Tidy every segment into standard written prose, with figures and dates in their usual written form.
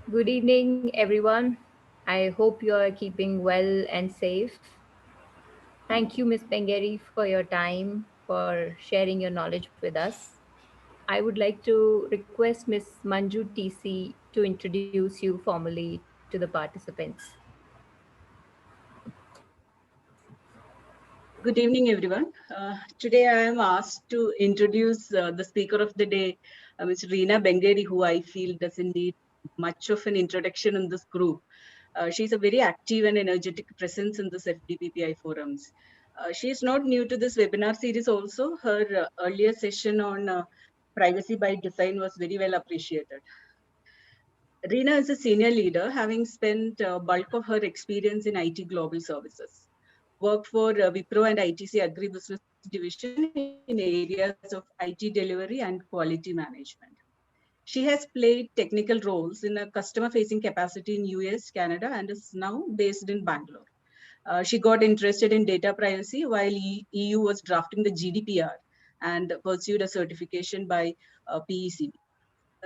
Good evening, everyone. I hope you are keeping well and safe. Thank you, Ms. Bengeri, for your time, for sharing your knowledge with us. I would like to request Ms. Manju TC to introduce you formally to the participants. Good evening, everyone. Today I am asked to introduce the speaker of the day, Ms. Reena Bengeri, who I feel doesn't need much of an introduction in this group. She's a very active and energetic presence in this FDPPI forums. She is not new to this webinar series also. Her earlier session on privacy by design was very well appreciated. Reena is a senior leader, having spent bulk of her experience in IT global services. Worked for Wipro and ITC Agribusiness Division in areas of IT delivery and quality management. She has played technical roles in a customer-facing capacity in US, Canada, and is now based in Bangalore. She got interested in data privacy while EU was drafting the GDPR and pursued a certification by PECB.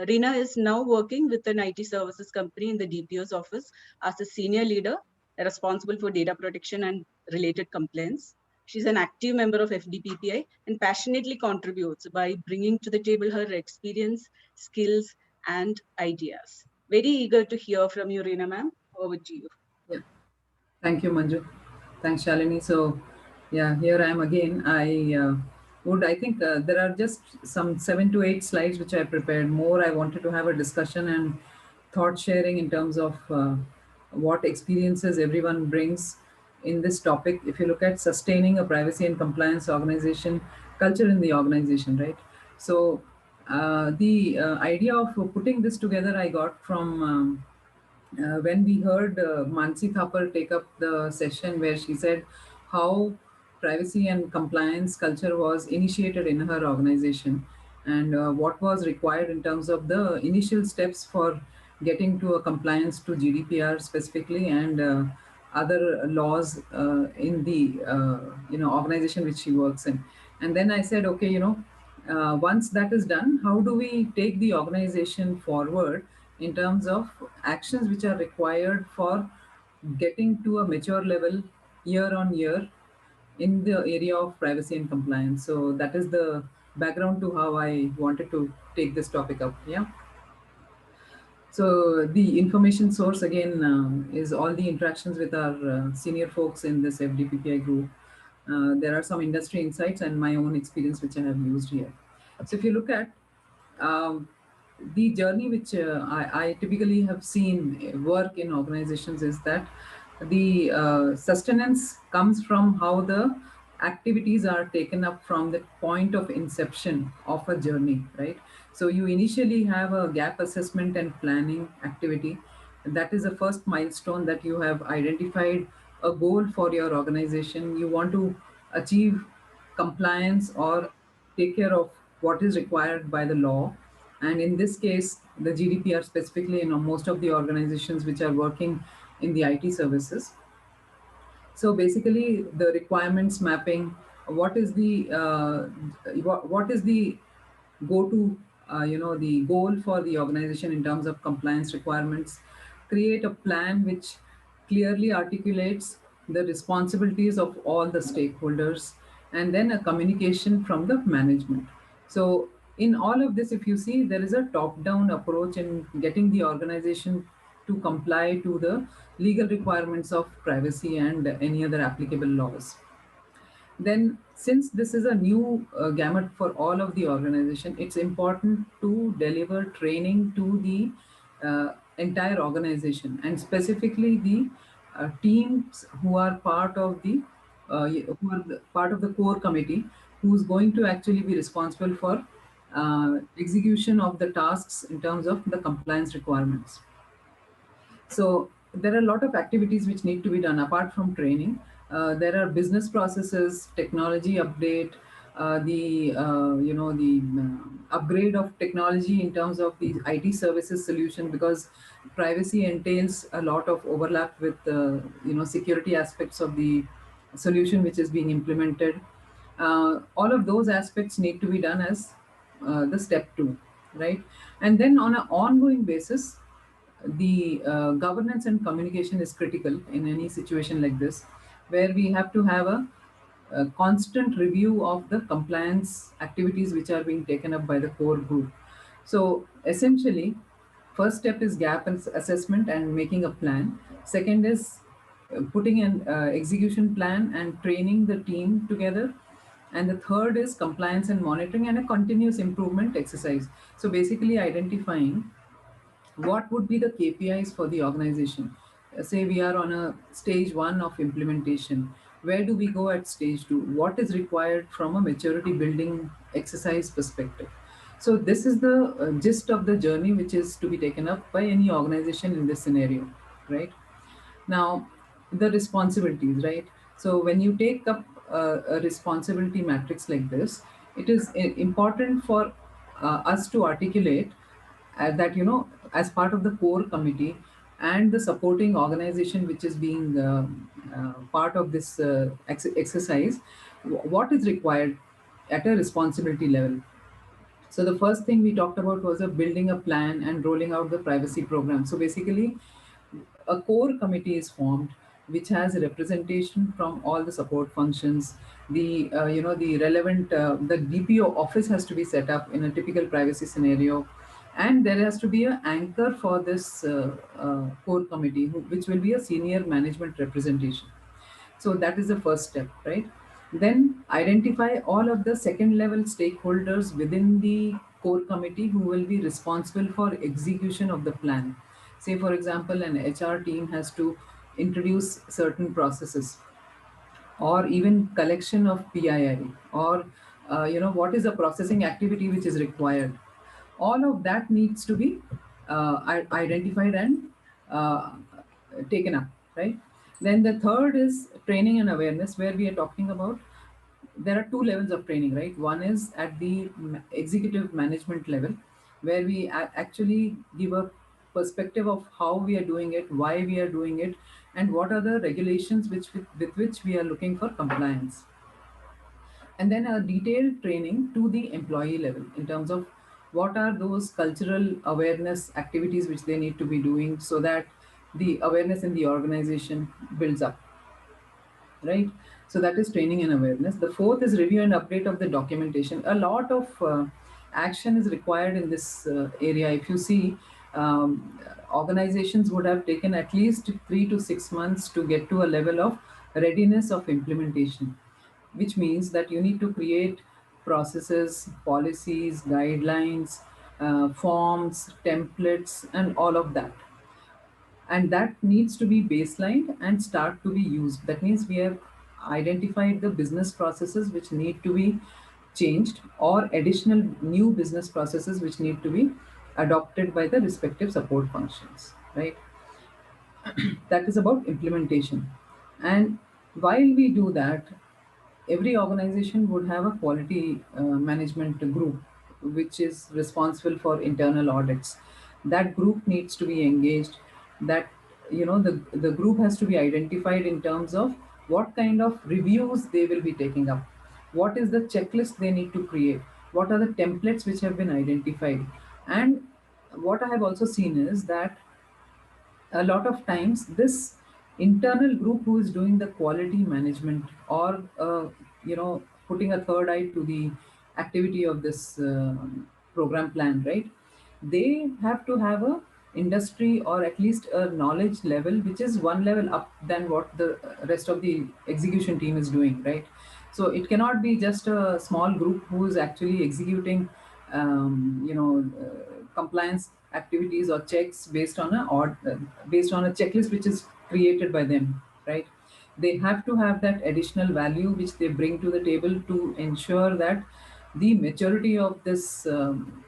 Reena is now working with an IT services company in the DPO's office as a senior leader responsible for data protection and related complaints. She's an active member of FDPPI and passionately contributes by bringing to the table her experience, skills, and ideas. Very eager to hear from you, Reena ma'am. Over to you. Yeah. Thank you, Manju. Thanks, Shalini. So, yeah, here I am again. I think there are just some 7 to 8 slides which I prepared. More, I wanted to have a discussion and thought sharing in terms of what experiences everyone brings in this topic. If you look at sustaining a privacy and compliance organization, culture in the organization, right? So, the idea of putting this together, I got from when we heard Mansi Thapar take up the session where she said how privacy and compliance culture was initiated in her organization and what was required in terms of the initial steps for getting to a compliance to GDPR specifically and other laws in the organization which she works in. And then I said, okay, once that is done, how do we take the organization forward in terms of actions which are required for getting to a mature level year on year in the area of privacy and compliance. So that is the background to how I wanted to take this topic up. Yeah. So the information source again is all the interactions with our senior folks in this FDPPI group. There are some industry insights and my own experience which I have used here. So if you look at um, the journey which I typically have seen work in organizations is that the sustenance comes from how the activities are taken up from the point of inception of a journey, right? So you initially have a gap assessment and planning activity. That is the first milestone that you have identified a goal for your organization. You want to achieve compliance or take care of what is required by the law. And in this case, the GDPR specifically, most of the organizations which are working in the IT services. So basically, the requirements mapping. What is the what is the go-to the goal for the organization in terms of compliance requirements? Create a plan which clearly articulates the responsibilities of all the stakeholders, and then a communication from the management. So in all of this, if you see, there is a top-down approach in getting the organization to comply to the legal requirements of privacy and any other applicable laws. Then since this is a new gamut for all of the organization, it's important to deliver training to the entire organization and specifically the teams who are part of the part of the core committee, who's going to actually be responsible for execution of the tasks in terms of the compliance requirements. So there are a lot of activities which need to be done apart from training. There are business processes, technology update, the upgrade of technology in terms of the IT services solution, because privacy entails a lot of overlap with security aspects of the solution which is being implemented. All of those aspects need to be done as the step two, right? And then on an ongoing basis, the governance and communication is critical in any situation like this, where we have to have a constant review of the compliance activities which are being taken up by the core group. So essentially, first step is gap assessment and making a plan. Second is putting an execution plan and training the team together. And the third is compliance and monitoring and a continuous improvement exercise. So basically identifying what would be the KPIs for the organization. Say we are on a stage one of implementation. Where do we go at stage two? What is required from a maturity building exercise perspective? So this is the gist of the journey which is to be taken up by any organization in this scenario, right? Now, the responsibilities, right? So when you take up a responsibility matrix like this, it is important for us to articulate that, as part of the core committee and the supporting organization which is being part of this exercise, what is required at a responsibility level. So the first thing we talked about was a building a plan and rolling out the privacy program. So basically, a core committee is formed which has a representation from all the support functions. The the relevant the DPO office has to be set up in a typical privacy scenario, and there has to be an anchor for this core committee, which will be a senior management representation. So that is the first step, right? Then identify all of the second level stakeholders within the core committee who will be responsible for execution of the plan. Say, for example, an HR team has to introduce certain processes, or even collection of PII, or what is the processing activity which is required. All of that needs to be identified and uh, taken up, right? Then the third is training and awareness, where we are talking about there are two levels of training, right? One is at the executive management level, where we actually give a perspective of how we are doing it, why we are doing it, and what are the regulations with which we are looking for compliance. And then a detailed training to the employee level in terms of what are those cultural awareness activities which they need to be doing, so that the awareness in the organization builds up, right? So that is training and awareness. The fourth is review and update of the documentation. A lot of action is required in this area. If you see, organizations would have taken at least 3 to 6 months to get to a level of readiness of implementation, which means that you need to create processes, policies, guidelines, forms, templates, and all of that. And that needs to be baselined and start to be used. That means we have identified the business processes which need to be changed, or additional new business processes which need to be adopted by the respective support functions, right? That is about implementation. And while we do that, every organization would have a quality management group which is responsible for internal audits. That group needs to be engaged. That, the group has to be identified in terms of what kind of reviews they will be taking up, what is the checklist they need to create, what are the templates which have been identified. And what I have also seen is that a lot of times this internal group who is doing the quality management, or putting a third eye to the activity of this program plan, right? They have to have a industry, or at least a knowledge level which is one level up than what the rest of the execution team is doing, right? So it cannot be just a small group who is actually executing compliance activities or checks based on a checklist which is created by them, right? They have to have that additional value which they bring to the table to ensure that the maturity of this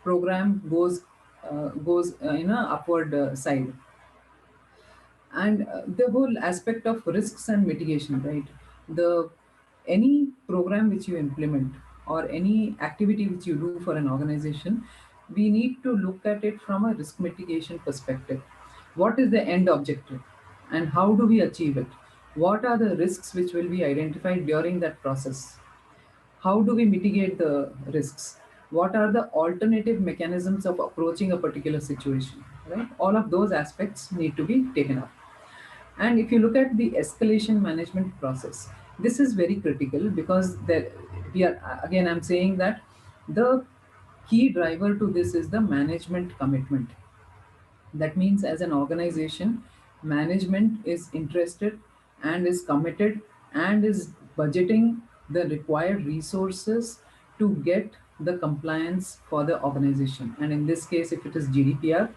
program goes in a upward side. And the whole aspect of risks and mitigation, right? The Any program which you implement, or any activity which you do for an organization, we need to look at it from a risk mitigation perspective. What is the end objective, and how do we achieve it? What are the risks which will be identified during that process? How do we mitigate the risks? What are the alternative mechanisms of approaching a particular situation? right? All of those aspects need to be taken up. And if you look at the escalation management process, this is very critical because there, we are again, I'm saying that the key driver to this is the management commitment. That means, as an organization, management is interested and is committed and is budgeting the required resources to get the compliance for the organization. And in this case, if it is GDPR,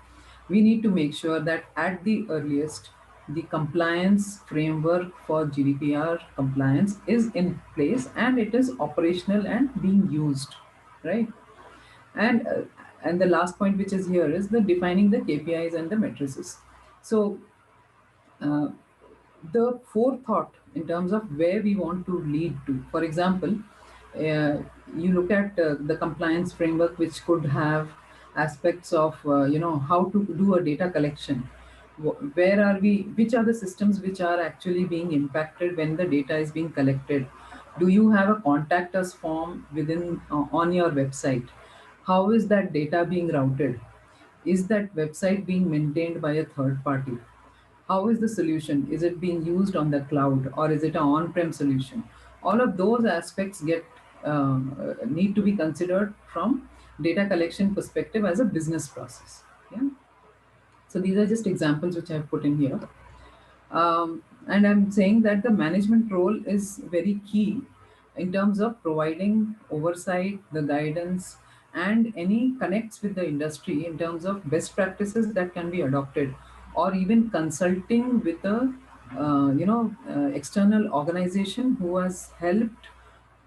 we need to make sure that at the earliest, the compliance framework for GDPR compliance is in place and it is operational and being used, right? and uh, and the last point which is here is the defining the KPIs and the matrices. So uh, the forethought in terms of where we want to lead to, for example, you look at the compliance framework which could have aspects of how to do a data collection. Where are we, which are the systems which are actually being impacted when the data is being collected? Do you have a contact us form within on your website? How is that data being routed? Is that website being maintained by a third party? How is the solution? Is it being used on the cloud or is it an on-prem solution? All of those aspects need to be considered from data collection perspective as a business process. Yeah. So these are just examples which I've put in here. And I'm saying that the management role is very key in terms of providing oversight, the guidance, and any connects with the industry in terms of best practices that can be adopted, or even consulting with a external organization who has helped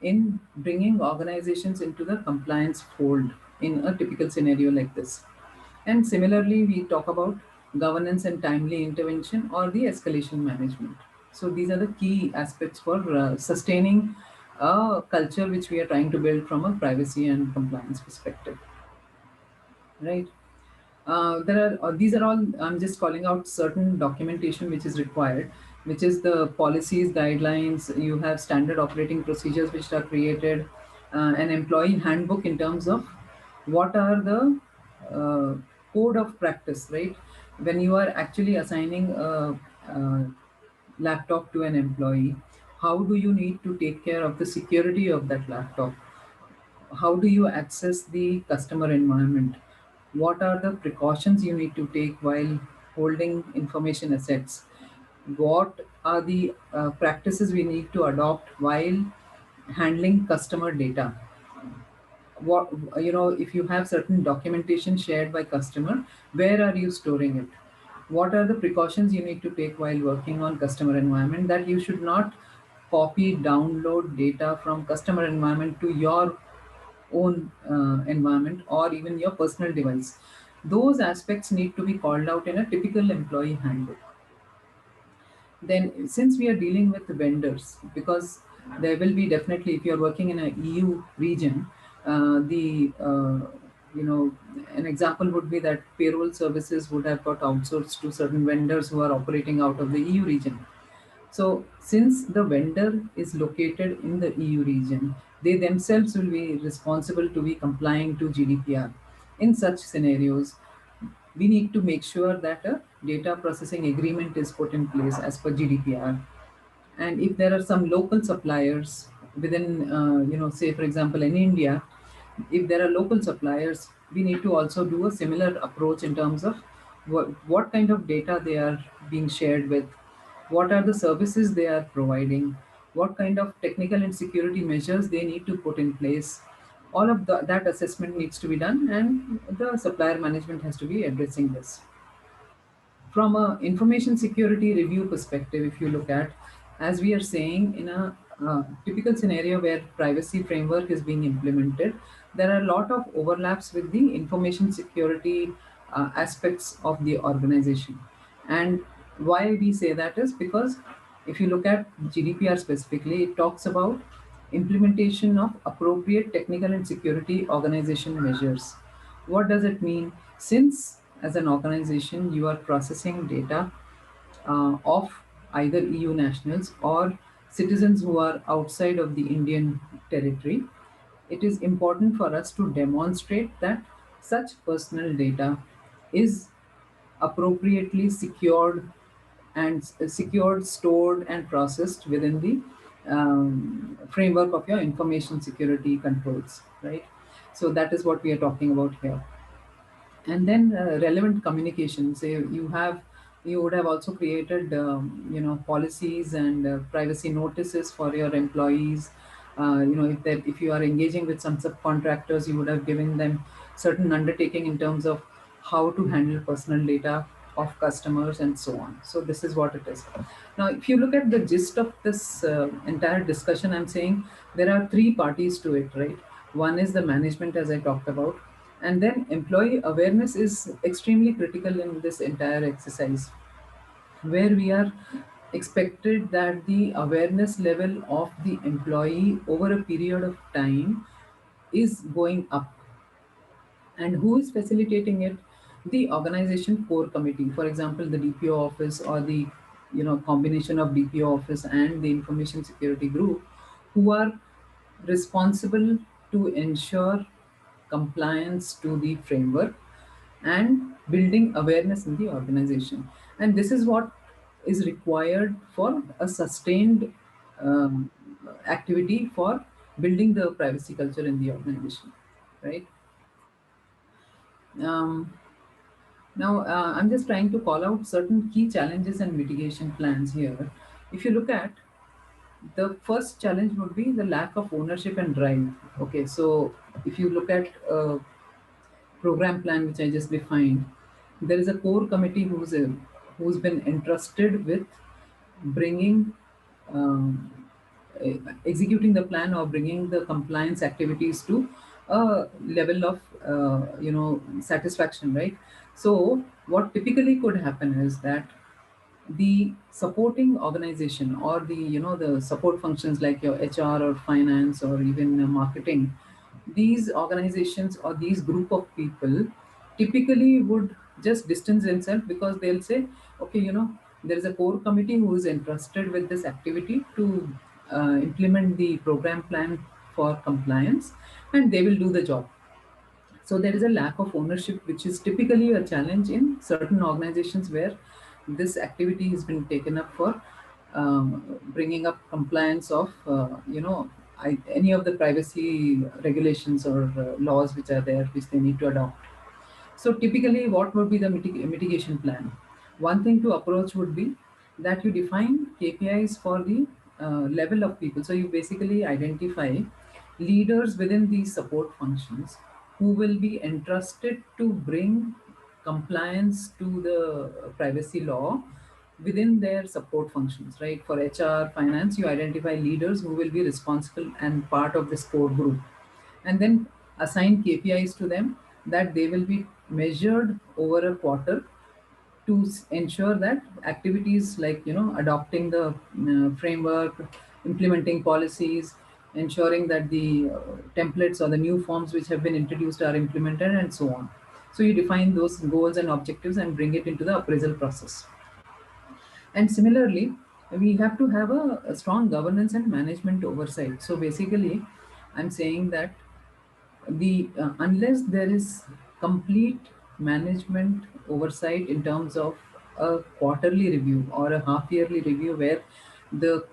in bringing organizations into the compliance fold in a typical scenario like this. And similarly, we talk about governance and timely intervention or the escalation management. So these are the key aspects for sustaining a culture which we are trying to build from a privacy and compliance perspective, right? There are these are all, I'm just calling out certain documentation which is required, which is the policies, guidelines. You have standard operating procedures which are created, an employee handbook in terms of what are the uh, code of practice, right? When you are actually assigning a laptop to an employee, how do you need to take care of the security of that laptop? How do you access the customer environment? What are the precautions you need to take while holding information assets? What are the practices we need to adopt while handling customer data? What, if you have certain documentation shared by customer, where are you storing it? What are the precautions you need to take while working on customer environment, that you should not copy download data from customer environment to your own environment or even your personal device? Those aspects need to be called out in a typical employee handbook. Then, since we are dealing with vendors, because there will be definitely, if you're working in a EU region, the you know an example would be that payroll services would have got outsourced to certain vendors who are operating out of the EU region. So, since the vendor is located in the EU region, they themselves will be responsible to be complying to GDPR. In such scenarios, we need to make sure that a data processing agreement is put in place as per GDPR. And if there are some local suppliers within, say for example in India, if there are local suppliers, we need to also do a similar approach in terms of what kind of data they are being shared with, what are the services they are providing, what kind of technical and security measures they need to put in place. All of that assessment needs to be done, and the supplier management has to be addressing this. From a information security review perspective, if you look at, as we are saying, in a typical scenario where privacy framework is being implemented, there are a lot of overlaps with the information security aspects of the organization. And why we say that is because if you look at GDPR specifically, it talks about implementation of appropriate technical and security organization measures. What does it mean? Since as an organization you are processing data of either EU nationals or citizens who are outside of the Indian territory, it is important for us to demonstrate that such personal data is appropriately secured and secured, stored, and processed within the framework of your information security controls, right? So that is what we are talking about here. And then relevant communication. Say you would have also created policies and privacy notices for your employees. If you are engaging with some subcontractors, you would have given them certain undertaking in terms of how to handle personal data of customers and so on. So this is what it is. Now if you look at the gist of this entire discussion, I'm saying there are three parties to it, right? One is the management, as I talked about, and then employee awareness is extremely critical in this entire exercise, where we are expected that the awareness level of the employee over a period of time is going up. And who is facilitating it? The organization core committee, for example, the DPO office, or the combination of DPO office and the information security group, who are responsible to ensure compliance to the framework and building awareness in the organization. And this is what is required for a sustained um, activity for building the privacy culture in the organization, right? um, Now, I'm just trying to call out certain key challenges and mitigation plans here. If you look at, the first challenge would be the lack of ownership and drive. Okay, so if you look at program plan which I just defined, there is a core committee who's been entrusted with bringing um, executing the plan or bringing the compliance activities to a level of satisfaction, right? So what typically could happen is that the supporting organization, or the support functions like your HR or finance or even marketing, these organizations or these group of people typically would just distance themselves, because they'll say, okay, there is a core committee who is entrusted with this activity to implement the program plan for compliance, and they will do the job. So there is a lack of ownership, which is typically a challenge in certain organizations where this activity has been taken up for bringing up compliance of any of the privacy regulations or laws which are there, which they need to adopt. So typically, what would be the mitigation plan? One thing to approach would be that you define KPIs for the level of people. So you basically identify leaders within these support functions who will be entrusted to bring compliance to the privacy law within their support functions, right? For HR, finance, you identify leaders who will be responsible and part of this core group, and then assign KPIs to them that they will be measured over a quarter to ensure that activities like adopting the framework, implementing policies, ensuring that the templates or the new forms which have been introduced are implemented, and so on. So you define those goals and objectives and bring it into the appraisal process. And similarly, we have to have a strong governance and management oversight. So basically, I'm saying that the unless there is complete management oversight in terms of a quarterly review or a half yearly review where the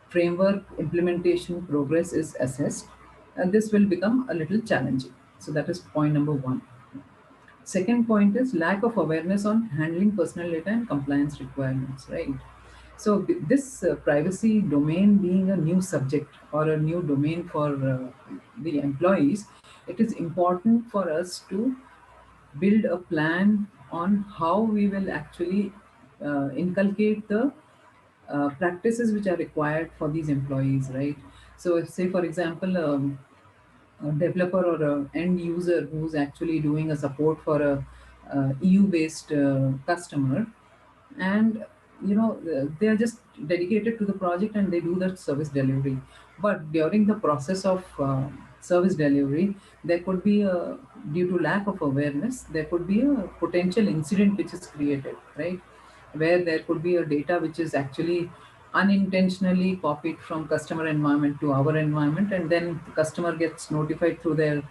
framework implementation progress is assessed, and this will become a little challenging. So that is point number one. Second point is lack of awareness on handling personal data and compliance requirements, right? So this privacy domain being a new subject or a new domain for the employees, it is important for us to build a plan on how we will actually inculcate the practices which are required for these employees, right? So if, say for example, a developer or a end user who's actually doing a support for a EU based customer, and they are just dedicated to the project and they do the service delivery, but during the process of service delivery, there could be a, due to lack of awareness, there could be a potential incident which is created, right? Where there could be a data which is actually unintentionally copied from customer environment to our environment, and then the customer gets notified through their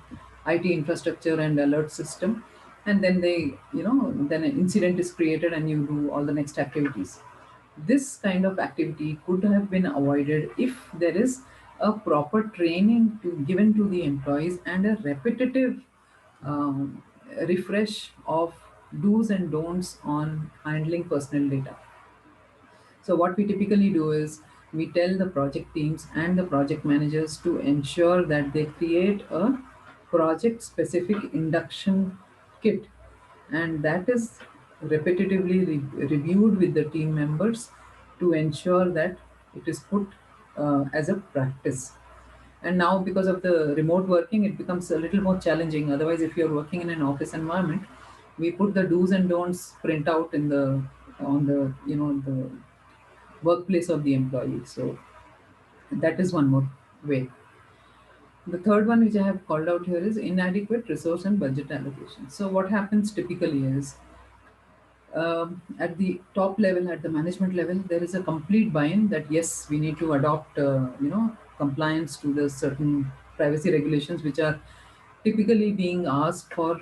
IT infrastructure and alert system, and then then an incident is created and you do all the next activities. This kind of activity could have been avoided if there is a proper training given to the employees and a repetitive um, refresh of do's and don'ts on handling personal data. So what we typically do is we tell the project teams and the project managers to ensure that they create a project specific induction kit, and that is repetitively reviewed with the team members to ensure that it is put as a practice. And now, because of the remote working, it becomes a little more challenging. Otherwise, if you're working in an office environment, we put the do's and don'ts print out in the on the the workplace of the employee. So that is one more way. The third one, which I have called out here, is inadequate resource and budget allocation. So what happens typically is, at the top level, at the management level, there is a complete buy-in that yes, we need to adopt, compliance to the certain privacy regulations, which are typically being asked for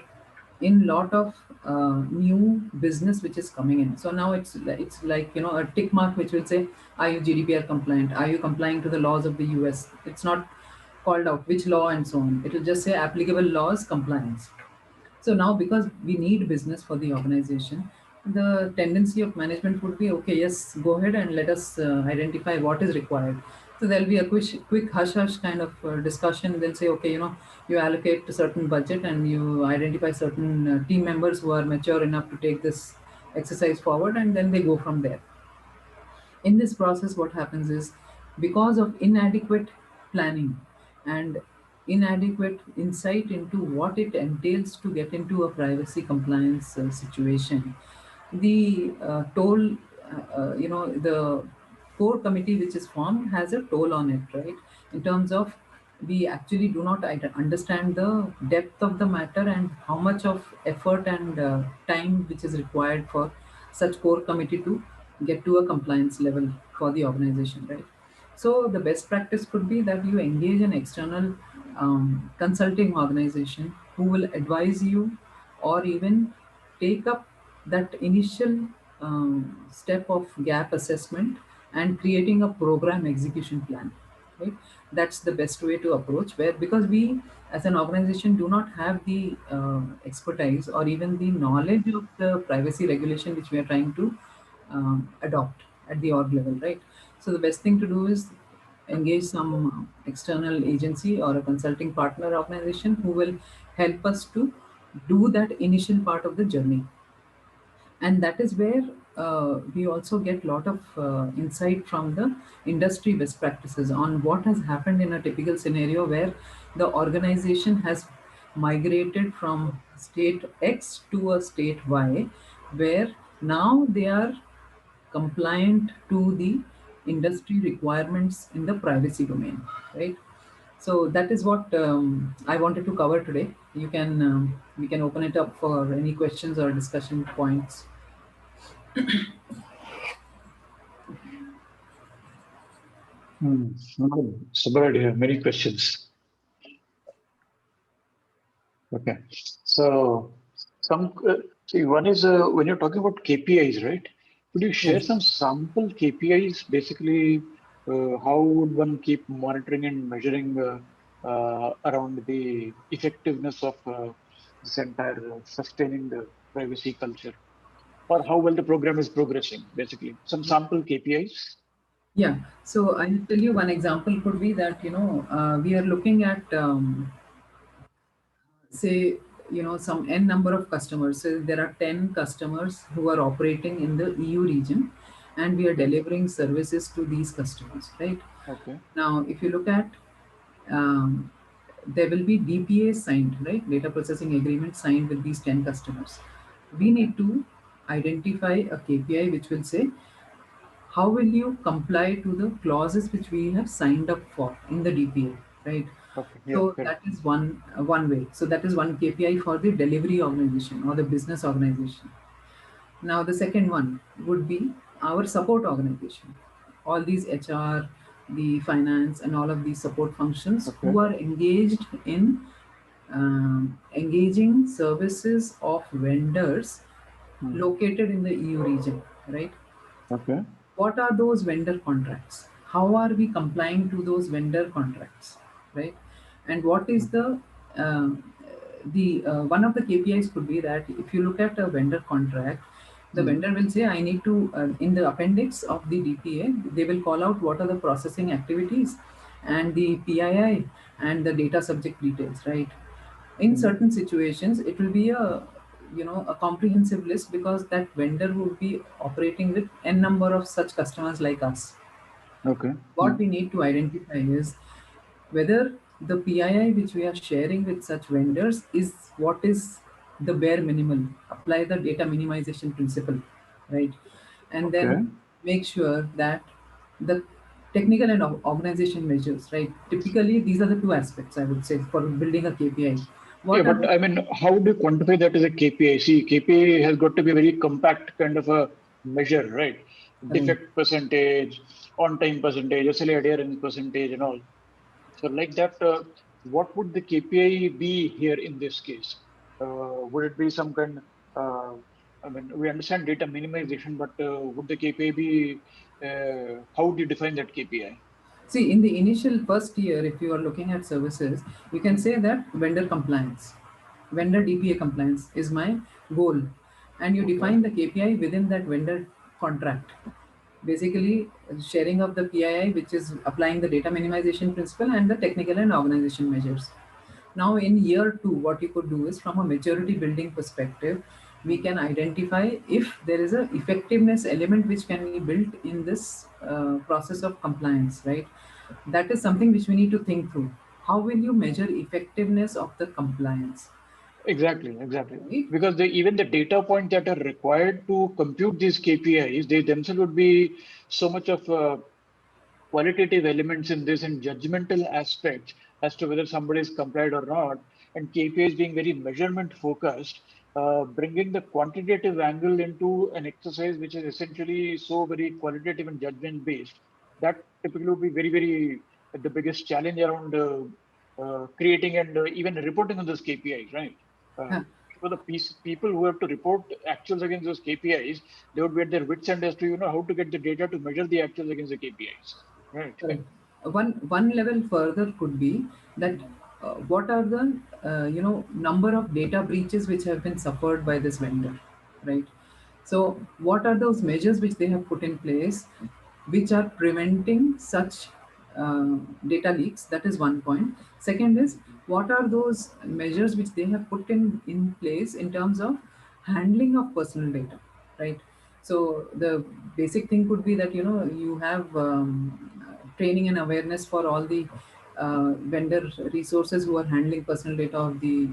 in lot of new business which is coming in. So now it's like a tick mark which will say, are you GDPR compliant? Are you complying to the laws of the US? It's not called out which law and so on. It will just say applicable laws compliance. So now, because we need business for the organization, the tendency of management would be, okay, yes, go ahead and let us identify what is required. So there'll be a quick hush hush kind of discussion. They'll say, okay, you allocate a certain budget and you identify certain team members who are mature enough to take this exercise forward, and then they go from there. In this process, what happens is, because of inadequate planning and inadequate insight into what it entails to get into a privacy compliance situation, the the core committee which is formed has a toll on it, right? In terms of, we actually do not understand the depth of the matter and how much of effort and time which is required for such core committee to get to a compliance level for the organization, right? So the best practice could be that you engage an external consulting organization who will advise you, or even take up that initial step of gap assessment and creating a program execution plan, right? That's the best way to approach, where, because we as an organization do not have the expertise or even the knowledge of the privacy regulation which we are trying to adopt at the org level, right? So the best thing to do is engage some external agency or a consulting partner organization who will help us to do that initial part of the journey. And that is where we also get a lot of insight from the industry best practices on what has happened in a typical scenario where the organization has migrated from state X to a state Y, where now they are compliant to the industry requirements in the privacy domain, right? So that is what I wanted to cover today. We can open it up for any questions or discussion points. Subra, you have many questions. Okay, so see, one is when you're talking about KPIs, right? Could you share Yes. some sample KPIs? Basically, how would one keep monitoring and measuring around the effectiveness of this entire sustaining the privacy culture, or how well the program is progressing? Basically, some sample KPIs. Yeah. So I'll tell you one example could be that, we are looking at, say, some n number of customers. So there are 10 customers who are operating in the EU region, and we are Okay. delivering services to these customers, right? Okay. Now, if you look at, um, there will be DPA signed, right? Data processing agreement signed with these 10 customers. We Okay. need to identify a KPI which will say, how will you comply to the clauses which we have signed up for in the DPA, right? Okay. Yeah. So that Correct. is one way. So that is one KPI for the delivery organization or the business organization. Now the second one would be our support organization. All these HR, the finance, and all of these support functions Okay. who are engaged in engaging services of vendors Hmm. located in the EU region, right? Okay. What are those vendor contracts? How are we complying to those vendor contracts, right? And what is Mhm. the one of the KPIs could be that if you look at a vendor contract, the Hmm. vendor will say, I need to, in the appendix of the DPA, they will call out what are the processing activities and the PII and the data subject details, right? In Hmm. certain situations it will be a, a comprehensive list, because that vendor would be operating with n number of such customers like us. Okay. What we need to identify is whether the PII which we are sharing with such vendors is what is the bare minimal. Apply the data minimization principle, right? And Okay. then make sure that the technical and organization measures, right? Typically, these are the two aspects I would say for building a KPI. Yeah, What are but the I mean, how do you quantify that as a KPI? See, KPI has got to be a very compact kind of a measure, right? right? Defect percentage, on-time percentage, SLA adherence percentage, and all. So, like that, what would the KPI be here in this case? Would it be some kind? Uh, I mean, we understand data minimization, but would the KPI be? How do you define that KPI? See, in the initial first year, if you are looking at services, you can say that vendor compliance, vendor DPA compliance is my goal. And you Okay. define the KPI within that vendor contract. Basically, sharing of the PII, which is applying the data minimization principle and the technical and organization measures. Now, in year two, what you could do is from a maturity building perspective, we Hmm. can identify if there is a effectiveness element which can be built in this process of compliance, right? That is something which we need to think through. How will you measure effectiveness of the compliance, Exactly, exactly. right? Because even the data points that are required to compute these KPIs, they themselves would be so much of qualitative elements in this and judgmental aspects as to whether somebody is complied or not. And KPIs being very measurement focused, bringing the quantitative angle into an exercise which is essentially so very qualitative and judgment based. That typically would be very, very the biggest challenge around creating and even reporting on those KPIs, right? Uh, Huh. for the people who have to report actuals against those KPIs, they would be at their wits' end as to how to get the data to measure the actuals against the KPIs. Right. Correct. One level further could be that what are the number of data breaches which have been suffered by this vendor, right? So what are those measures which they have put in place, which are preventing such data leaks? That is one point. Second is, what are those measures which they have put in place in terms of handling of personal data, right? So the basic thing could be that you have training and awareness for all the vendor resources who are handling personal data of the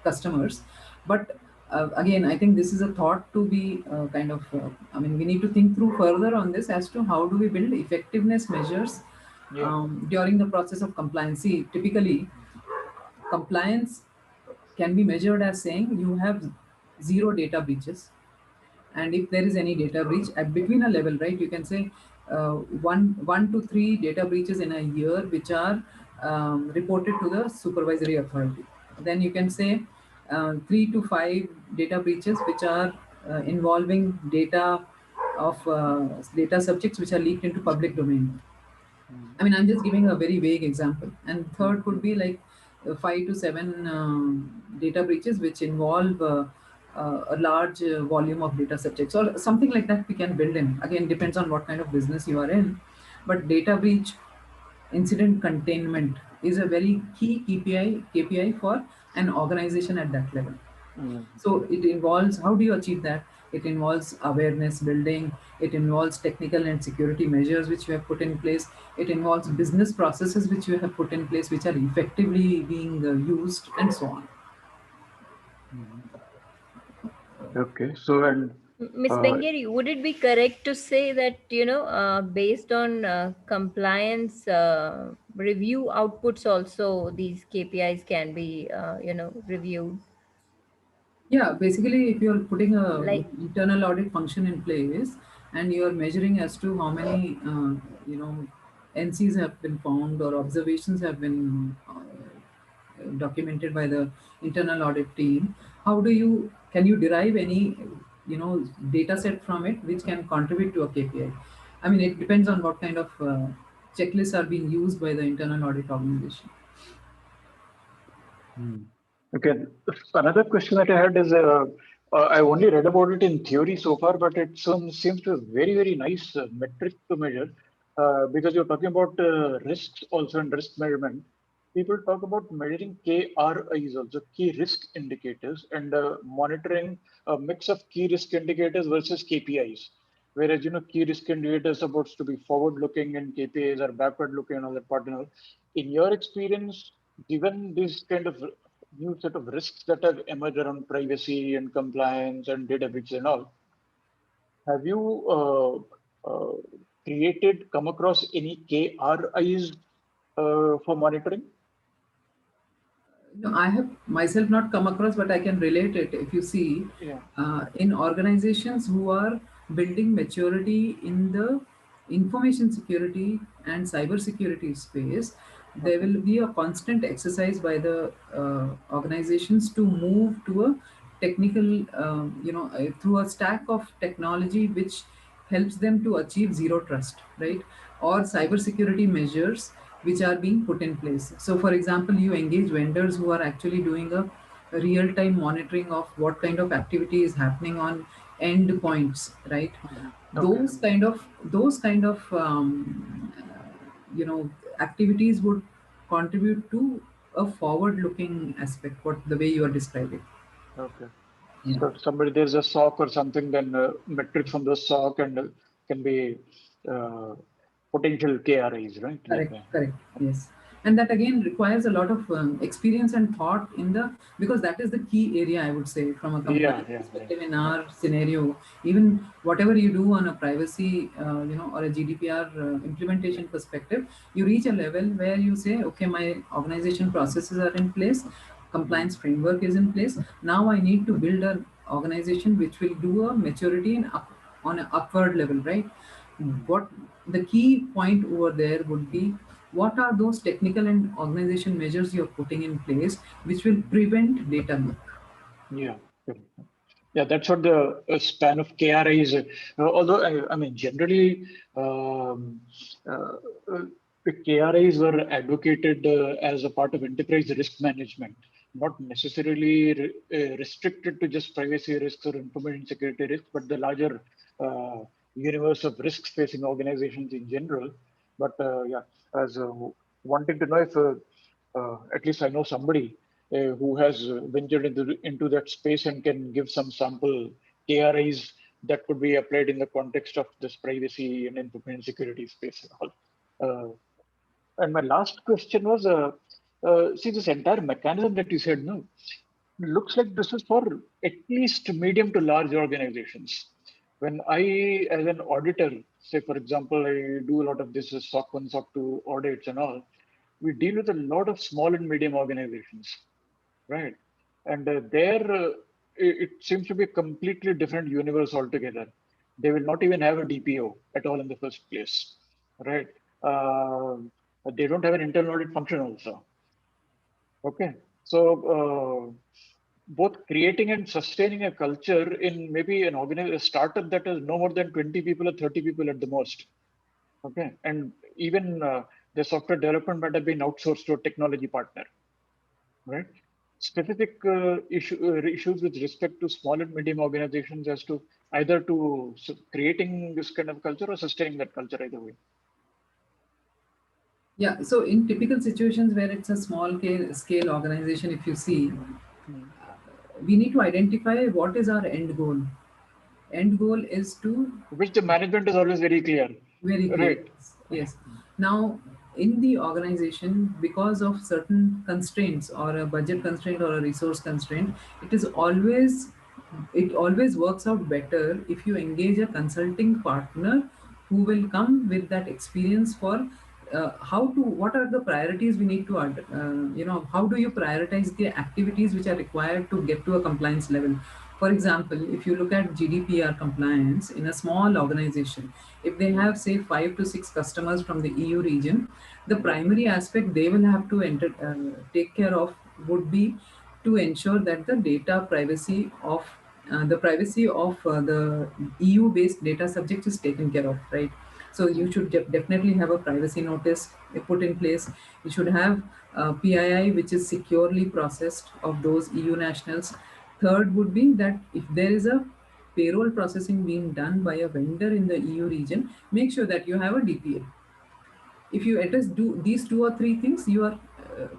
customers. But again, I think this is a thought to be I mean, we need to think through further on this as to how do we build effectiveness measures Yeah. during the process of compliance. See, typically compliance can be measured as saying you have zero data breaches, and if there is any data breach at between a level, right, you can say one to three data breaches in a year which are reported to the supervisory authority. Then you can say 3 to 5 data breaches which are involving data of data subjects which are leaked into public domain. Mm. I mean, I'm just giving a very vague example. And third could Mm. be like 5 to 7 data breaches which involve a large volume of data subjects or something like that we can build in. Again, depends on what kind of business you are in. But data breach incident containment is a very key KPI for an organization at that level. Mm. So it involves, how do you achieve that? It involves awareness building, it involves technical and security measures which you have put in place, it involves business processes which you have put in place which are effectively being used, and so on. Mm. Okay. So, and Miss uh, Bengeri, would it be correct to say that, based on compliance review outputs, also these KPIs can be, reviewed? Yeah, basically, if you're putting a Like, internal audit function in place and you're measuring as to how many, NCs have been found or observations have been documented by the internal audit team, how do you can you derive any data set from it which can contribute to a KPI? I mean, it depends on what kind of checklists are being used by the internal audit organization. Okay. Another question that I had is, I only read about it in theory so far, but it seems to be a very, very nice metric to measure, because you're talking about risks also and risk measurement. People talk about measuring KRIs also, key risk indicators, and monitoring a mix of key risk indicators versus KPIs. Whereas, key risk indicators are supposed to be forward-looking and KPIs are backward-looking and all that part. In your experience, given this kind of new set of risks that have emerged around privacy and compliance and data breaches and all, have you come across any KRIs for monitoring? No, I have myself not come across, but I can relate it. If you see, in organizations who are building maturity in the information security and cyber security space, there will be a constant exercise by the organizations to move to a technical, through a stack of technology which helps them to achieve zero trust, right? Or cyber security measures which are being put in place. So, for example, you engage vendors who are actually doing a real-time monitoring of what kind of activity is happening on endpoints, right? Okay. Those kind of activities would contribute to a forward-looking aspect, what the way you are describing. Okay. Yeah. So if there's a SOC or something, then metrics from the SOC and can be potential KRIs, right? Correct. Yes, and that again requires a lot of experience and thought because that is the key area, I would say, from a compliance perspective. In our scenario, even whatever you do on a privacy, or a GDPR implementation perspective, you reach a level where you say, okay, my organization processes are in place, compliance framework is in place. Now I need to build an organization which will do a maturity on an upward level, right? What the key point over there would be, what are those technical and organization measures you're putting in place which will prevent data leak? Yeah, that's what the span of KRI is. Although, I mean, generally, the KRIs were advocated as a part of enterprise risk management, not necessarily restricted to just privacy risks or information security risks, but the larger universe of risks facing organizations in general. But as wanting to know if at least I know somebody who has ventured into that space and can give some sample KRIs that could be applied in the context of this privacy and information security space and all. And my last question was, see, this entire mechanism that you said, no, looks like this is for at least medium to large organizations. When I, as an auditor, say, for example, I do a lot of this SOC 1, SOC 2 audits and all, we deal with a lot of small and medium organizations, right? And it seems to be a completely different universe altogether. They will not even have a DPO at all in the first place, right? They don't have an internal audit function also. Okay, so both creating and sustaining a culture in maybe a startup that has no more than 20 people or 30 people at the most. Okay, and even the software development might have been outsourced to a technology partner, right? Specific issues with respect to small and medium organizations as to either to creating this kind of culture or sustaining that culture either way. Yeah, so in typical situations where it's a small scale organization, if you see, we need to identify what is our end goal. End goal is to... Which the management is always very clear. Very clear. Right. Yes. Now, in the organization, because of certain constraints or a budget constraint or a resource constraint, it always works out better if you engage a consulting partner who will come with that experience for what are the priorities we need to, how do you prioritize the activities which are required to get to a compliance level. For example, if you look at GDPR compliance in a small organization, if they have, say, 5 to 6 customers from the EU region, the primary aspect they will have to take care of would be to ensure that the data privacy of the EU-based data subject is taken care of, right? So you should definitely have a privacy notice put in place. You should have PII, which is securely processed of those EU nationals. Third would be that if there is a payroll processing being done by a vendor in the EU region, make sure that you have a DPA. If you address these two or three things, you are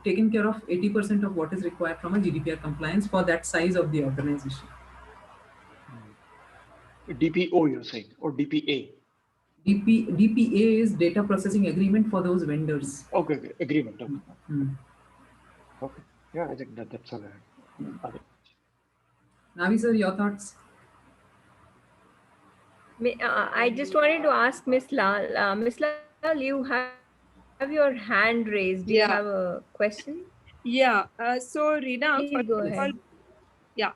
taking care of 80% of what is required from a GDPR compliance for that size of the organization. DPO, you're saying, or DPA? DPA is data processing agreement for those vendors. Okay, okay. Agreement. Okay. Hmm. Okay. Yeah, I think that's all right. Navi sir, your thoughts? I just wanted to ask Miss Lal. Miss Lal, you have your hand raised. Do you have a question? Yeah. So, Reena, Please first go of ahead. all, yeah.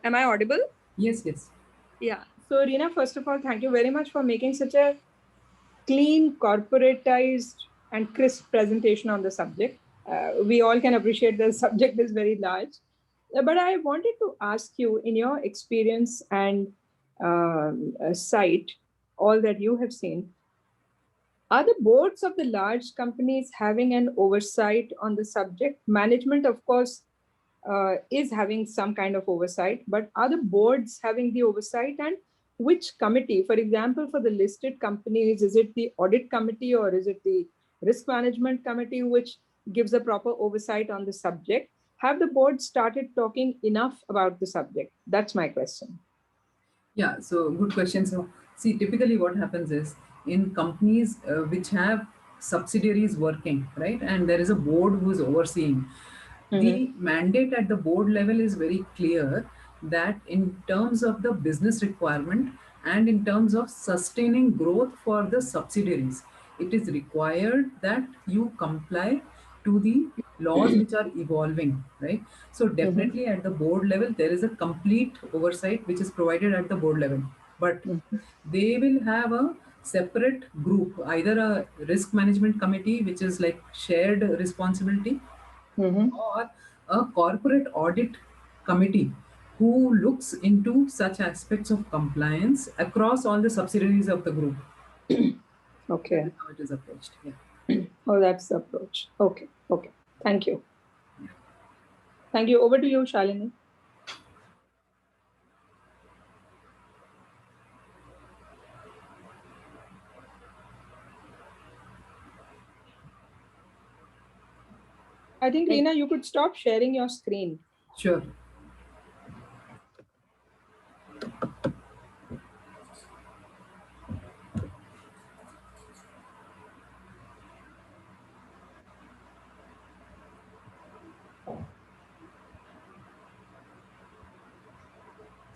Am I audible? Yes, yes. Yeah. So, Reena, first of all, thank you very much for making such a clean, corporatized, and crisp presentation on the subject. We all can appreciate the subject is very large. But I wanted to ask you, in your experience and sight, all that you have seen, are the boards of the large companies having an oversight on the subject? Management, of course, is having some kind of oversight, but are the boards having the oversight? And which committee, for example, for the listed companies, is it the audit committee or is it the risk management committee which gives a proper oversight on the subject? Have the board started talking enough about the subject? That's my question. Yeah, so good question. So, see, typically what happens is in companies which have subsidiaries working, right, and there is a board who is overseeing, the mandate at the board level is very clear that in terms of the business requirement and in terms of sustaining growth for the subsidiaries, it is required that you comply to the laws which are evolving, right? So definitely at the board level there is a complete oversight which is provided at the board level, but they will have a separate group, either a risk management committee which is like shared responsibility, or a corporate audit committee who looks into such aspects of compliance across all the subsidiaries of the group. Okay. That is how it is approached. Yeah. Oh, that's the approach. Okay. Okay. Thank you. Thank you. Over to you, Shalini. I think, Reena, you could stop sharing your screen. Sure.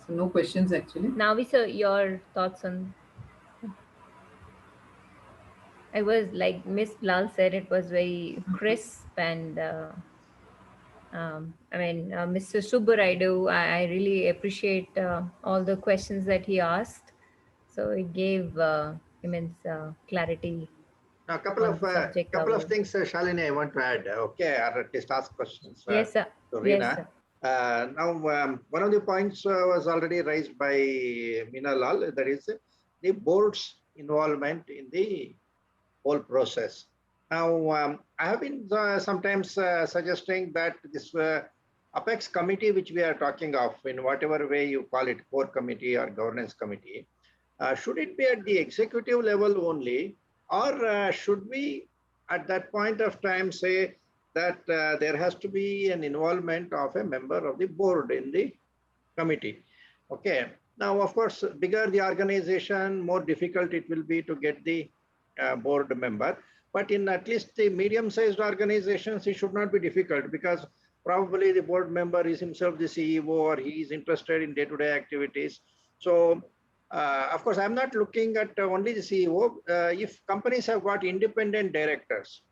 So no questions actually. Navi sir, your thoughts on? I was like Miss Lal said, it was very crisp and Mr. Subbaraidu, I really appreciate all the questions that he asked. So it gave immense clarity Now, a couple on of the subject covered. things, Shalini, I want to add. Okay, or at least ask questions. Yes, sir. To Yes, Reena. sir. Now, one of the points was already raised by Meena Lal, that is the board's involvement in the whole process. Now, I have been sometimes suggesting that this Apex committee, which we are talking of, in whatever way you call it, core committee or governance committee, should it be at the executive level only, or should we, at that point of time, say that there has to be an involvement of a member of the board in the committee? Okay. Now, of course, bigger the organization, more difficult it will be to get the board member. But in at least the medium-sized organizations, it should not be difficult, because probably the board member is himself the CEO or he is interested in day-to-day activities. So, of course, I'm not looking at only the CEO. If companies have got independent directors,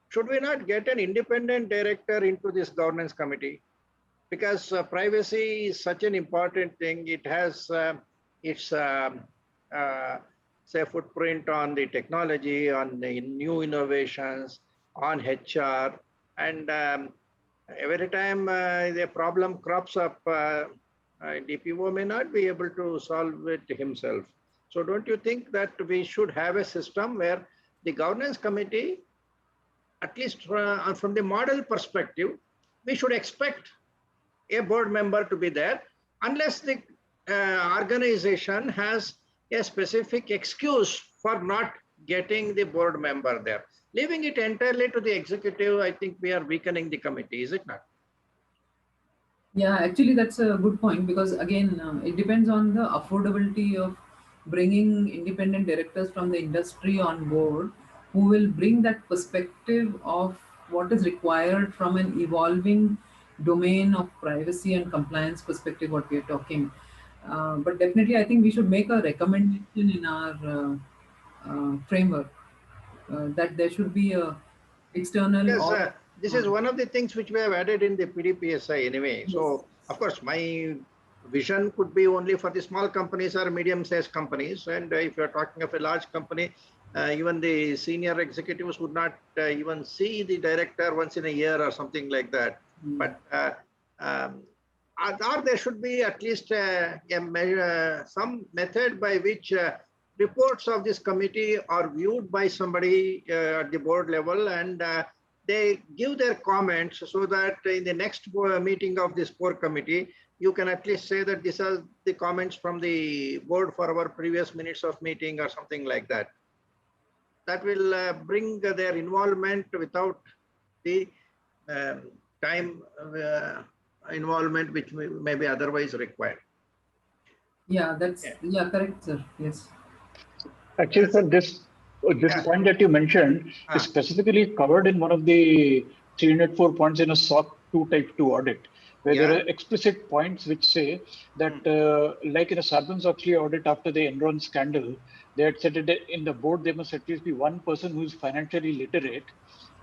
should we not get an independent director into this governance committee? Because privacy is such an important thing. It has its say footprint on the technology, on the new innovations, on HR, and Every time the problem crops up, DPO may not be able to solve it himself. So don't you think that we should have a system where the governance committee, at least from the model perspective, we should expect a board member to be there unless the organization has a specific excuse for not getting the board member there. Leaving it entirely to the executive, I think we are weakening the committee, is it not? Yeah, actually, that's a good point because again, it depends on the affordability of bringing independent directors from the industry on board who will bring that perspective of what is required from an evolving domain of privacy and compliance perspective, what we are talking. But definitely, I think we should make a recommendation in our framework that there should be a external Because or this is one of the things which we have added in the PDPSI anyway. yes. So, of course, my vision could be only for the small companies or medium-sized companies. And if you're talking of a large company, even the senior executives would not even see the director once in a year or something like that. But um, or there should be at least some method by which reports of this committee are viewed by somebody at the board level, and they give their comments so that in the next meeting of this core committee, you can at least say that these are the comments from the board for our previous minutes of meeting or something like that. That will bring their involvement without the time involvement which may be otherwise required. Yeah, that's correct, sir. Yes. Actually, sir, this point that you mentioned is specifically covered in one of the 304 points in a SOC 2 Type 2 audit, where there are explicit points which say that, like in a Sarbanes-Oxley audit after the Enron scandal, they had said that in the board there must at least be one person who is financially literate.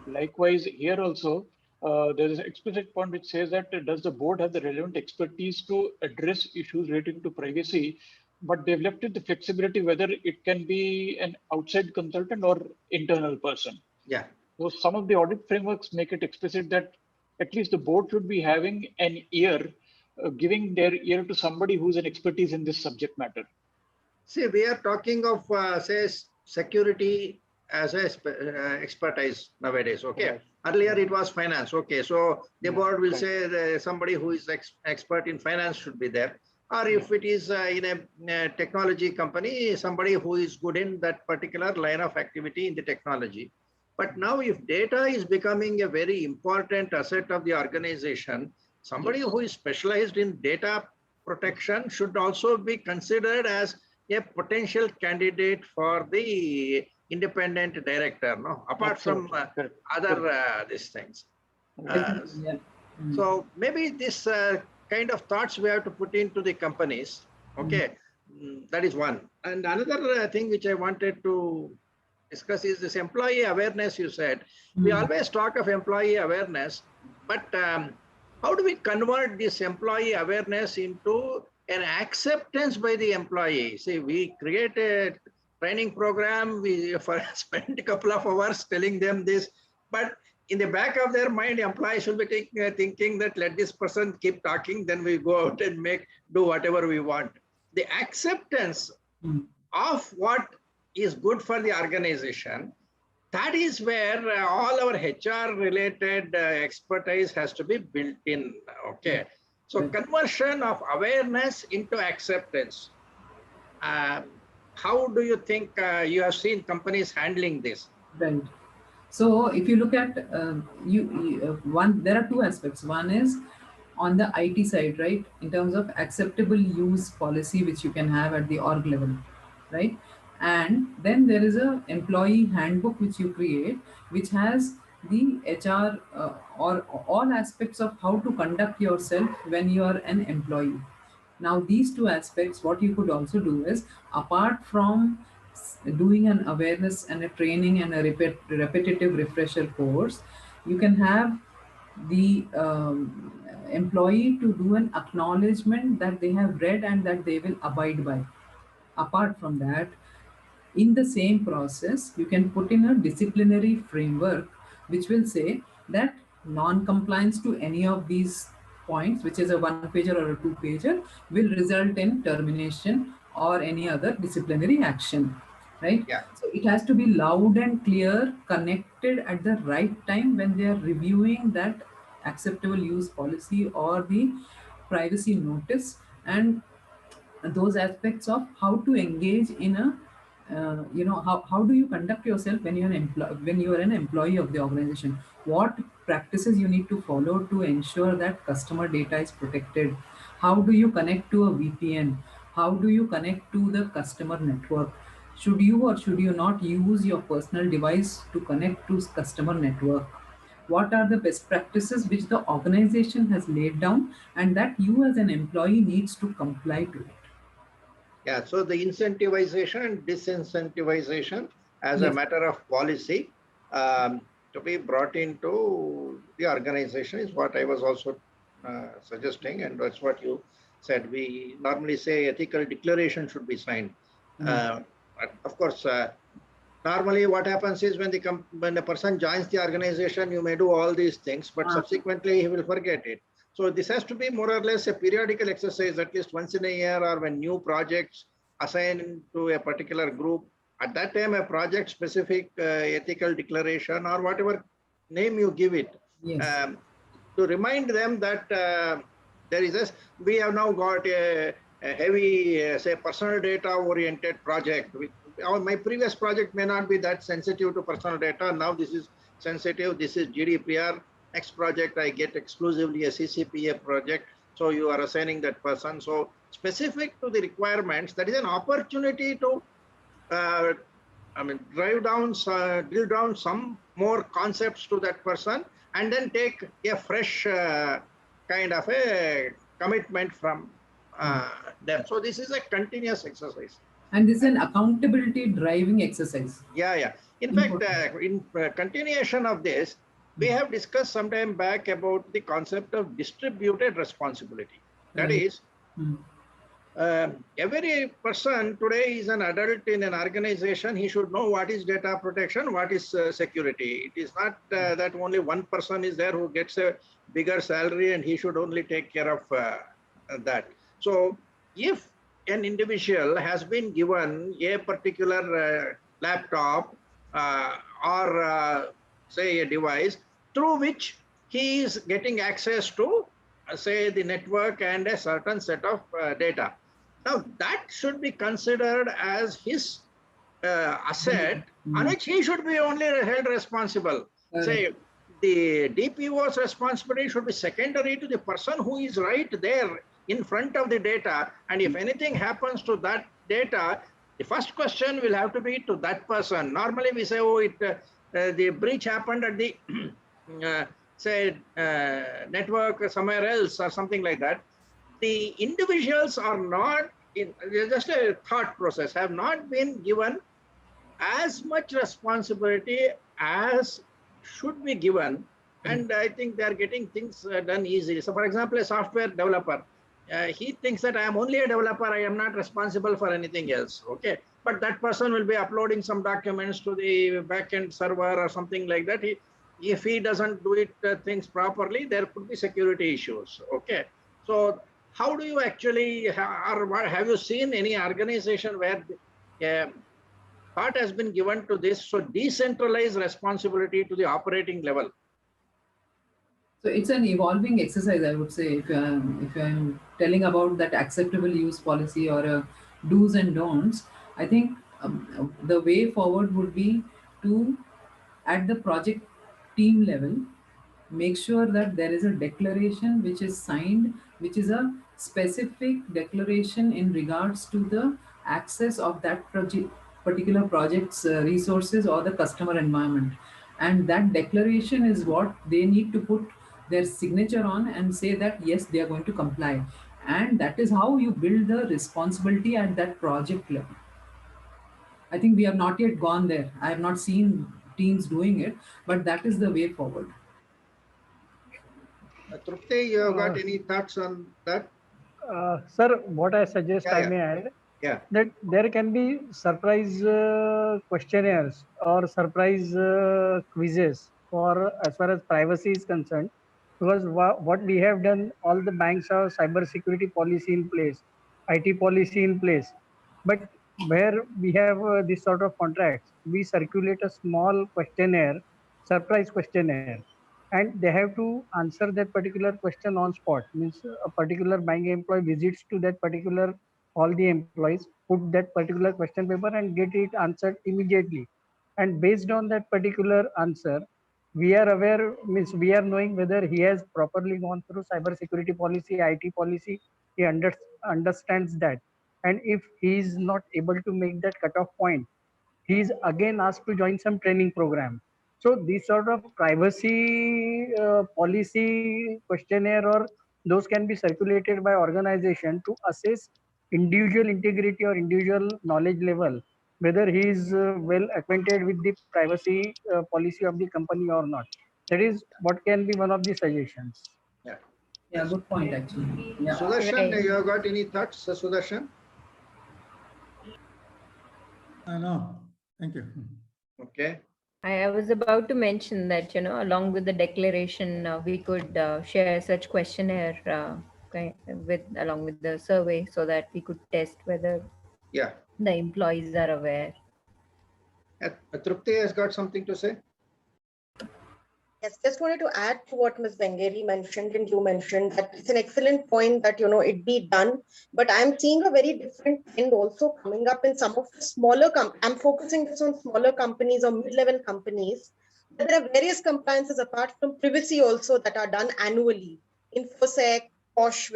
Likewise, here also, there is an explicit point which says that does the board have the relevant expertise to address issues relating to privacy, but they've left it the flexibility whether it can be an outside consultant or internal person. Yeah. So some of the audit frameworks make it explicit that at least the board should be having an ear, giving their ear to somebody who's an expertise in this subject matter. See, we are talking of, say, security as a expertise nowadays. Okay. Earlier it was finance. Okay. So the board will say that somebody who is expert in finance should be there. Or if it is in a technology company, somebody who is good in that particular line of activity in the technology. But now if data is becoming a very important asset of the organization, somebody who is specialized in data protection should also be considered as a potential candidate for the independent director, no? Apart from other these things. So maybe this kind of thoughts we have to put into the companies. Okay, that is one. And another thing which I wanted to discuss is this employee awareness. You said we always talk of employee awareness, but how do we convert this employee awareness into an acceptance by the employee? See, we create a training program, we spend a couple of hours telling them this, but in the back of their mind, employees should be thinking that let this person keep talking, then we go out and do whatever we want. The acceptance of what is good for the organization, that is where all our HR related expertise has to be built in. Okay. So conversion of awareness into acceptance. How do you think you have seen companies handling this? Right. So if you look at there are two aspects. One is on the IT side, right? In terms of acceptable use policy, which you can have at the org level, right? And then there is a employee handbook which you create, which has the HR or all aspects of how to conduct yourself when you are an employee. Now, these two aspects, what you could also do is, apart from doing an awareness and a training and a repetitive refresher course, you can have the employee to do an acknowledgement that they have read and that they will abide by. Apart from that, in the same process, you can put in a disciplinary framework which will say that non-compliance to any of these points, which is a one-pager or a two-pager, will result in termination or any other disciplinary action, right? Yeah. So it has to be loud and clear, connected at the right time when they are reviewing that acceptable use policy or the privacy notice, and those aspects of how to engage in a how do you conduct yourself when when you are an employee of the organization, what practices you need to follow to ensure that customer data is protected, how do you connect to a VPN, how do you connect to the customer network, should you or should you not use your personal device to connect to customer network, what are the best practices which the organization has laid down and that you as an employee needs to comply to it. Yeah, so the incentivization and disincentivization as a Yes. matter of policy to be brought into the organization is what I was also suggesting, and that's what you said. We normally say ethical declaration should be signed. But of course, normally what happens is when a person joins the organization, you may do all these things, but subsequently he will forget it. So this has to be more or less a periodical exercise, at least once in a year, or when new projects assigned to a particular group. At that time, a project-specific ethical declaration or whatever name you give it, Yes. to remind them that there is a, we have now got a heavy, say, personal data-oriented project. My previous project may not be that sensitive to personal data. Now this is sensitive. This is GDPR. Next project, I get exclusively a CCPA project. So you are assigning that person. So specific to the requirements, that is an opportunity to, drill down some more concepts to that person and then take a fresh kind of a commitment from them. So this is a continuous exercise. And this is an accountability driving exercise. Yeah. In fact, in continuation of this, we have discussed some time back about the concept of distributed responsibility. That is, every person today is an adult in an organization. He should know what is data protection, what is security. It is not that only one person is there who gets a bigger salary and he should only take care of that. So if an individual has been given a particular laptop or say a device through which he is getting access to say the network and a certain set of data. Now that should be considered as his asset on which he should be only held responsible. Say the DPO's responsibility should be secondary to the person who is right there in front of the data. And if anything happens to that data, the first question will have to be to that person. Normally we say, oh, the breach happened at the say network somewhere else or something like that. The individuals are not in just a thought process, have not been given as much responsibility as should be given. And I think they are getting things done easily. So for example, a software developer, he thinks that I am only a developer, I am not responsible for anything else. Okay, but that person will be uploading some documents to the backend server or something like that. If he doesn't do it things properly, there could be security issues. Okay, so how do you actually, have you seen any organization where thought has been given to this? So decentralized responsibility to the operating level. So it's an evolving exercise, I would say. If I'm telling about that acceptable use policy or a do's and don'ts, I think the way forward would be to, at the project team level, make sure that there is a declaration which is signed, which is a specific declaration in regards to the access of that particular project's resources or the customer environment. And that declaration is what they need to put their signature on and say that yes, they are going to comply. And that is how you build the responsibility at that project level. I think we have not yet gone there. I have not seen teams doing it, but that is the way forward. Trupti, you have got any thoughts on that? Sir, what I suggest, I may add, that there can be surprise questionnaires or surprise quizzes for as far as privacy is concerned, because what we have done, all the banks have cyber security policy in place, IT policy in place, but where we have this sort of contracts, we circulate a small questionnaire, surprise questionnaire, and they have to answer that particular question on spot. Means a particular bank employee visits to that particular, all the employees put that particular question paper and get it answered immediately, and based on that particular answer we are aware, means we are knowing whether he has properly gone through cyber security policy, IT policy, he understands that, and if he is not able to make that cutoff point, he is again asked to join some training program. So this sort of privacy policy questionnaire or those can be circulated by organization to assess individual integrity or individual knowledge level, whether he is well acquainted with the privacy policy of the company or not. That is what can be one of the suggestions. Yeah. Yeah, good point actually. Yeah. Sudarshan, Right. you have got any thoughts, Sudarshan? No, thank you. Okay. I was about to mention that, along with the declaration, we could share such questionnaire along with the survey so that we could test whether the employees are aware. Trupti has got something to say. Yes, just wanted to add to what Ms. Bengueri mentioned, and you mentioned that it's an excellent point that, it be done. But I'm seeing a very different trend also coming up in some of the smaller companies. I'm focusing this on smaller companies or mid-level companies. But there are various compliances apart from privacy also that are done annually. InfoSec, POSH,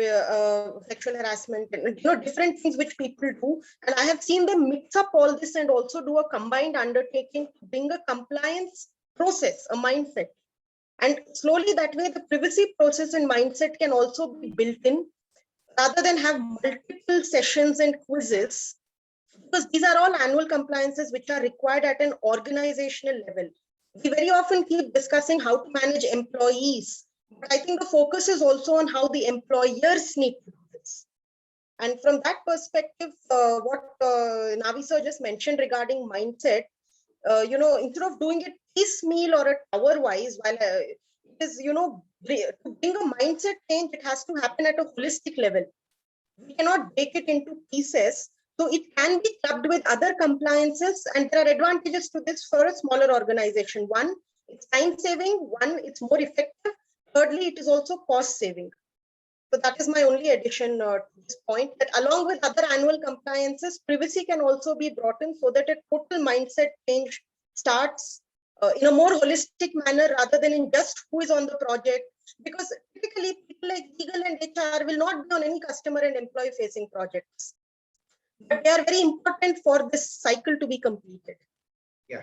sexual harassment, and, different things which people do. And I have seen them mix up all this and also do a combined undertaking to bring a compliance process, a mindset. And slowly that way, the privacy process and mindset can also be built in rather than have multiple sessions and quizzes, because these are all annual compliances which are required at an organizational level. We very often keep discussing how to manage employees, but I think the focus is also on how the employers need to do this. And from that perspective, what Navi sir just mentioned regarding mindset, instead of doing it piecemeal or a tower-wise, while it is, to bring a mindset change, it has to happen at a holistic level. We cannot break it into pieces. So it can be clubbed with other compliances, and there are advantages to this for a smaller organization. One, it's time-saving. One, it's more effective. Thirdly, it is also cost-saving. So that is my only addition to this point, that along with other annual compliances, privacy can also be brought in so that a total mindset change starts in a more holistic manner rather than in just who is on the project. Because typically people like legal and HR will not be on any customer and employee facing projects. But they are very important for this cycle to be completed. Yeah.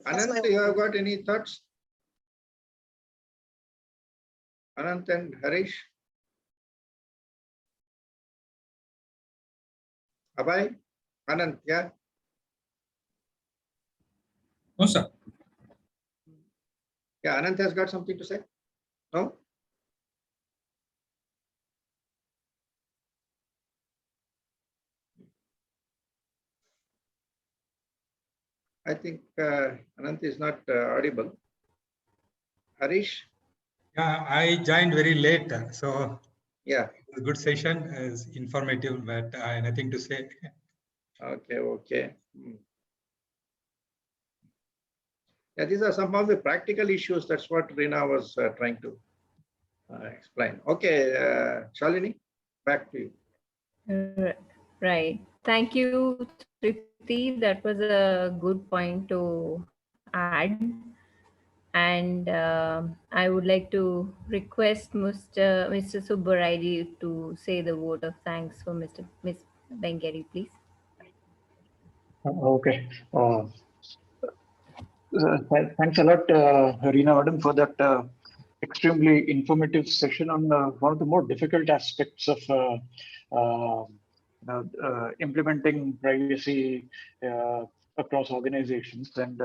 Anant, you have got any thoughts? Anant and Harish? Abhay? Anant, yeah? No, sir. Yeah, Anant has got something to say? No? I think Anant is not audible. Harish? Yeah, I joined very late, so yeah, it was a good session, is informative, but I have nothing to say. Okay. Yeah, these are some of the practical issues. That's what Reena was trying to explain. Okay, Shalini, back to you. Right. Thank you, Tripti. That was a good point to add. And I would like to request Mr. Subbarayji to say the vote of thanks for Miss Bengueri, please. Okay. Thanks a lot, Reena Madam, for that extremely informative session on one of the more difficult aspects of implementing privacy across organizations. And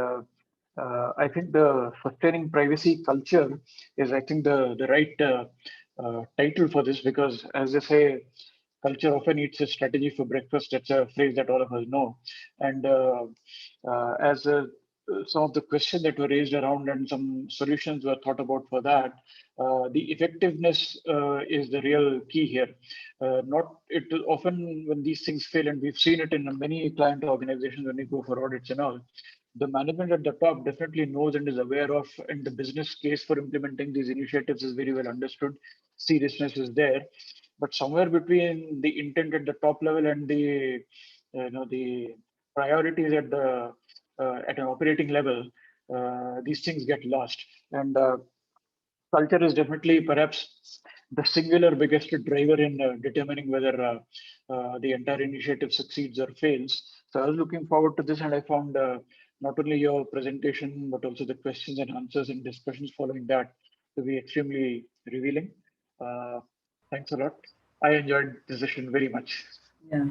I think the sustaining privacy culture is, I think, the right title for this, because as they say, culture often eats a strategy for breakfast. That's a phrase that all of us know. And as some of the questions that were raised around and some solutions were thought about for that. The effectiveness is the real key here. Not it often when these things fail, and we've seen it in many client organizations when we go for audits and all, the management at the top definitely knows and is aware of, and the business case for implementing these initiatives is very well understood. Seriousness is there, but somewhere between the intent at the top level and the the priorities at an operating level, these things get lost. And culture is definitely perhaps the singular biggest driver in determining whether the entire initiative succeeds or fails. So I was looking forward to this, and I found not only your presentation, but also the questions and answers and discussions following that to be extremely revealing. Thanks a lot. I enjoyed the session very much. Yeah.